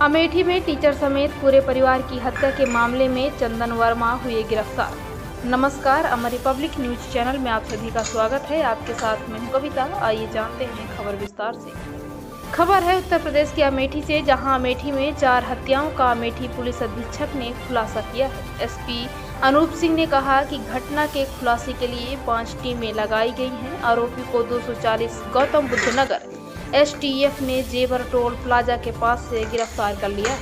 अमेठी में टीचर समेत पूरे परिवार की हत्या के मामले में चंदन वर्मा हुए गिरफ्तार। नमस्कार, अमर रिपब्लिक न्यूज चैनल में आप सभी का स्वागत है। आपके साथ मैं हूं कविता। आइए जानते हैं खबर विस्तार से। खबर है उत्तर प्रदेश के अमेठी से, जहां अमेठी में 4 हत्याओं का अमेठी पुलिस अधीक्षक ने खुलासा किया है। एसपी अनूप सिंह ने कहा कि घटना के खुलासे के लिए 5 टीमें लगाई गई हैं। आरोपी को 240 गौतम बुद्ध नगर एसटीएफ ने जेवर टोल प्लाजा के पास से गिरफ्तार कर लिया है।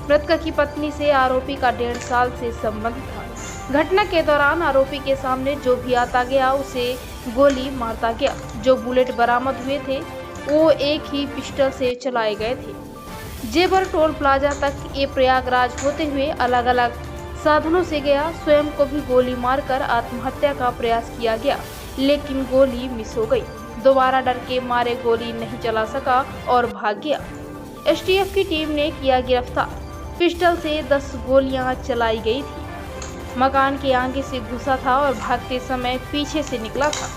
मृतक की पत्नी से आरोपी का 1.5 साल से संबंध था। घटना के दौरान आरोपी के सामने जो भी आता गया उसे गोली मारता गया। जो बुलेट बरामद हुए थे वो एक ही पिस्टल से चलाए गए थे। जेवर टोल प्लाजा तक ये प्रयागराज होते हुए अलग अलग साधनों से गया। स्वयं को भी गोली मारकर आत्महत्या का प्रयास किया गया, लेकिन गोली मिस हो गई। दोबारा डर के मारे गोली नहीं चला सका और भाग गया। एसटीएफ की टीम ने किया गिरफ्तार। पिस्टल से 10 गोलियां चलाई गई थी। मकान के आगे से घुसा था और भागते समय पीछे से निकला था।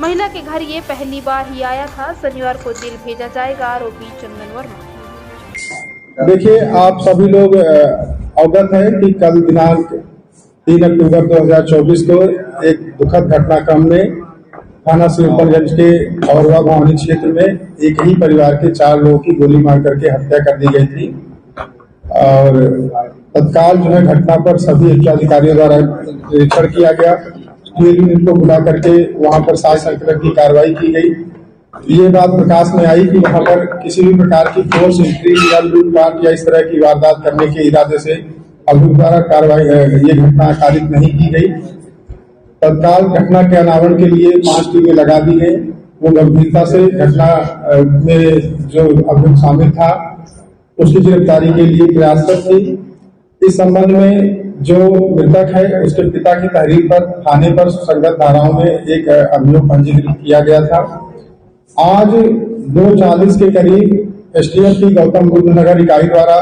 महिला के घर ये पहली बार ही आया था। शनिवार को जेल भेजा जाएगा आरोपी चंदन वर्मा। देखिए, आप सभी लोग अवगत है कि कल दिनांक 3 अक्टूबर 2024 को एक दुखद घटनाक्रम में थाना सुल्तानगंज के औरवा भवानी क्षेत्र में एक ही परिवार के 4 लोगों की गोली मार करके हत्या कर दी गई थी। और तत्काल जो है घटना पर सभी उच्चाधिकारियों द्वारा निरीक्षण किया गया। यूनिट को बुला करके वहां पर सात संकलन की कार्रवाई की गई। ये बात प्रकाश में आई कि वहां पर किसी भी प्रकार की फोर्स एंट्री या लूटपाट या इस तरह की वारदात करने के इरादे से अभियुक्त द्वारा कार्रवाई ये घटना कारित नहीं की गई। तत्काल घटना के अनावरण के लिए 5 टीमें लगा दी गई। वो गंभीरता से घटना में जो अभियुक्त शामिल था उसकी गिरफ्तारी के लिए प्रयासरत थी। इस संबंध में जो मृतक है उसके पिता की तहरीर पर थाने पर सुसंगत धाराओं में एक अभियोग पंजीकृत किया गया था। आज 2:40 के करीब एसटीएफ की गौतम बुद्ध नगर इकाई द्वारा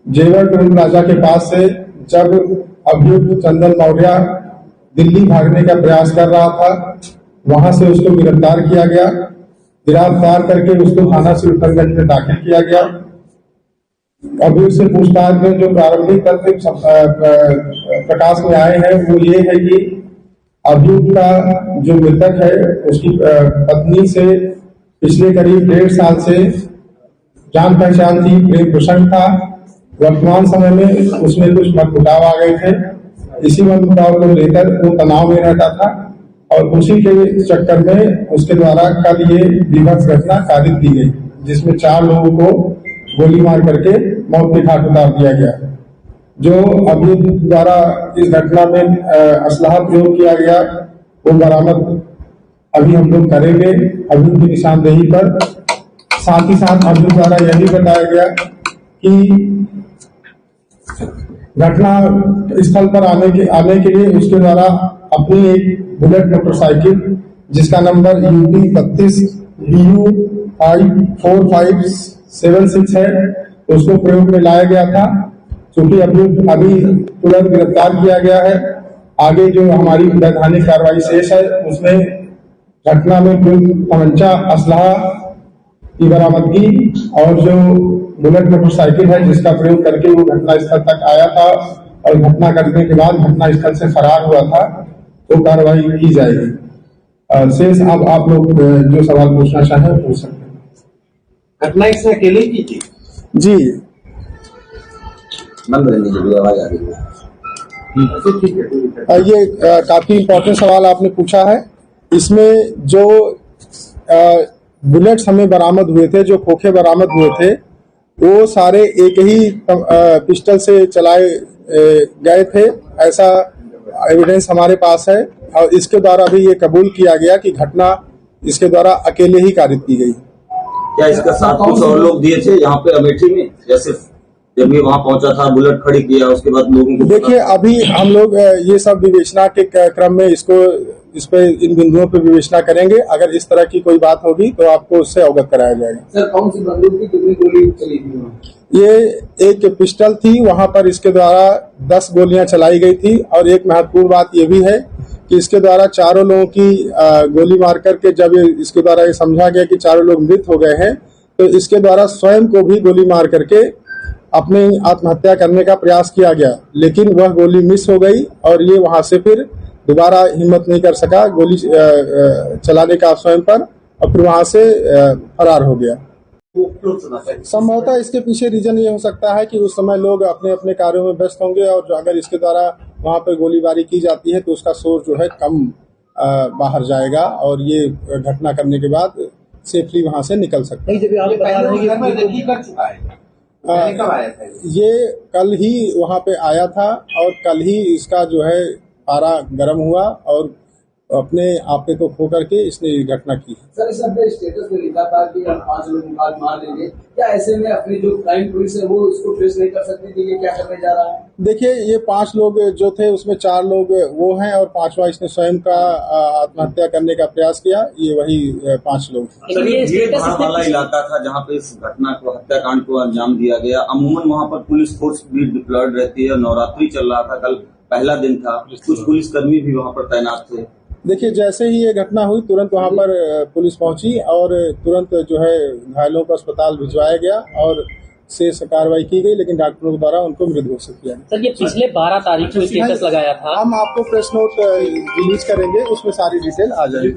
जेवर टोल प्लाजा के पास से जब अभियुक्त चंदन मौर्य दिल्ली भागने का प्रयास कर रहा था, वहां से उसको गिरफ्तार किया गया। गिरफ्तार करके उसको थाना सुल्तानगंज में दाखिल किया गया। अभियुक्त से पूछताछ में जो प्रारंभिक तथ्य प्रकाश में आए हैं वो ये है कि अभियुक्त का जो मृतक है उसकी पत्नी से पिछले करीब 1.5 साल से जान पहचान थी, प्रेम प्रसंग था। वर्तमान समय में उसमें कुछ मतमुटाव आ गए थे। इसी मतमुटाव को लेकर वो तनाव में रहता था और उसी के चक्कर में उसके द्वारा कल ये विभत्स घटना कारित की गई, जिसमें 4 लोगों को गोली मार करके मौत के घाट उतार दिया गया। जो अभियुक्त द्वारा इस घटना में असलहा प्रयोग किया गया वो बरामद अभी हम लोग करेंगे अभियुक्त की निशानदेही पर। साथ ही साथ अभियुक्त द्वारा यह भी बताया गया कि घटना स्थल पर आने के लिए उसके द्वारा अपनी एक बुलेट मोटरसाइकिल जिसका नंबर UP 32 BU 4576 है उसको प्रयोग में लाया गया था। क्योंकि अभी तुरंत गिरफ्तार किया गया है। आगे जो हमारी वैधानिक कार्रवाई शेष है उसमें घटना में कुल तमंचा असलहा की बरामदगी और जो बुलेट मोटरसाइकिल है जिसका प्रयोग करके वो घटना स्थल तक आया था और घटना करने के बाद घटना स्थल से फरार हुआ था, तो कार्रवाई की जाएगी। शेष अब आप लोग जो सवाल पूछना चाहें पूछ सकते हैं। घटना इसने अकेले की थी? जी, ये काफी इम्पोर्टेंट सवाल आपने पूछा है। इसमें जो बुलेट्स हमें बरामद हुए थे, जो खोखे बरामद हुए थे, वो सारे एक ही पिस्टल से चलाए गए थे, ऐसा एविडेंस हमारे पास है। और इसके द्वारा भी ये कबूल किया गया कि घटना इसके द्वारा अकेले ही कारित की गई। क्या इसका साथ कुछ और लोग दिए थे यहाँ पे अमेठी में? जैसे जब ये वहाँ पहुंचा था, बुलेट खड़ी किया, उसके बाद लोगों को देखिए, अभी हम लोग ये सब विवेचना के क्रम में इस पे इन बिंदुओं पे विवेचना करेंगे। अगर इस तरह की कोई बात होगी तो आपको उससे अवगत कराया जाएगा। सर, कौन सी बंदूक की कितनी गोली चली थी? ये एक पिस्टल थी, वहां पर इसके द्वारा 10 गोलियां चलाई गई थी। और एक महत्वपूर्ण बात ये भी है कि इसके द्वारा 4 लोगों की गोली मार करके जब इसके द्वारा ये समझा गया कि 4 लोग मृत हो गए हैं, तो इसके द्वारा स्वयं को भी गोली मार करके अपनी आत्महत्या करने का प्रयास किया गया, लेकिन वह गोली मिस हो गई और ये वहां से फिर दोबारा हिम्मत नहीं कर सका गोली चलाने का स्वयं पर, और फिर वहां से फरार हो गया। संभवतः इसके पीछे रीजन ये हो सकता है कि उस समय लोग अपने अपने कार्यों में व्यस्त होंगे, और जो अगर इसके द्वारा वहां पर गोलीबारी की जाती है तो उसका शोर जो है कम बाहर जाएगा और ये घटना करने के बाद सेफली वहां से निकल सकता है। ये कल ही वहां पे आया था और कल ही इसका जो है पारा गर्म हुआ और अपने आपे को खो करके इसने ये घटना की। सर, इस अपने स्टेटस में लिखा था कि हम 5 लोगों को आज मार देंगे, क्या ऐसे में अपनी जो क्राइम पुलिस है वो इसको ट्रेस नहीं कर सकती थी? ये क्या करने जा रहा है? देखिए, ये 5 लोग जो थे उसमें 4 लोग वो हैं और 5वां इसने स्वयं का आत्महत्या करने का प्रयास किया। ये वही 5 लोग। ये वाला इलाका था जहाँ पे इस घटना को, हत्याकांड को अंजाम दिया गया। अमूमन वहाँ पर पुलिस फोर्स भी डिप्लॉयड रहती है। नवरात्रि चल रहा था, कल पहला दिन था, कुछ पुलिसकर्मी भी वहाँ पर तैनात थे। देखिए, जैसे ही ये घटना हुई तुरंत वहां पर पुलिस पहुंची और तुरंत जो है घायलों को अस्पताल भिजवाया गया और शेष कार्रवाई की गई, लेकिन डॉक्टरों के द्वारा उनको मृत घोषित किया गया। सर, ये पिछले 12 तारीख को स्टेटस लगाया था। हम आपको प्रेस नोट रिलीज करेंगे, उसमें सारी डिटेल आ जाएगी।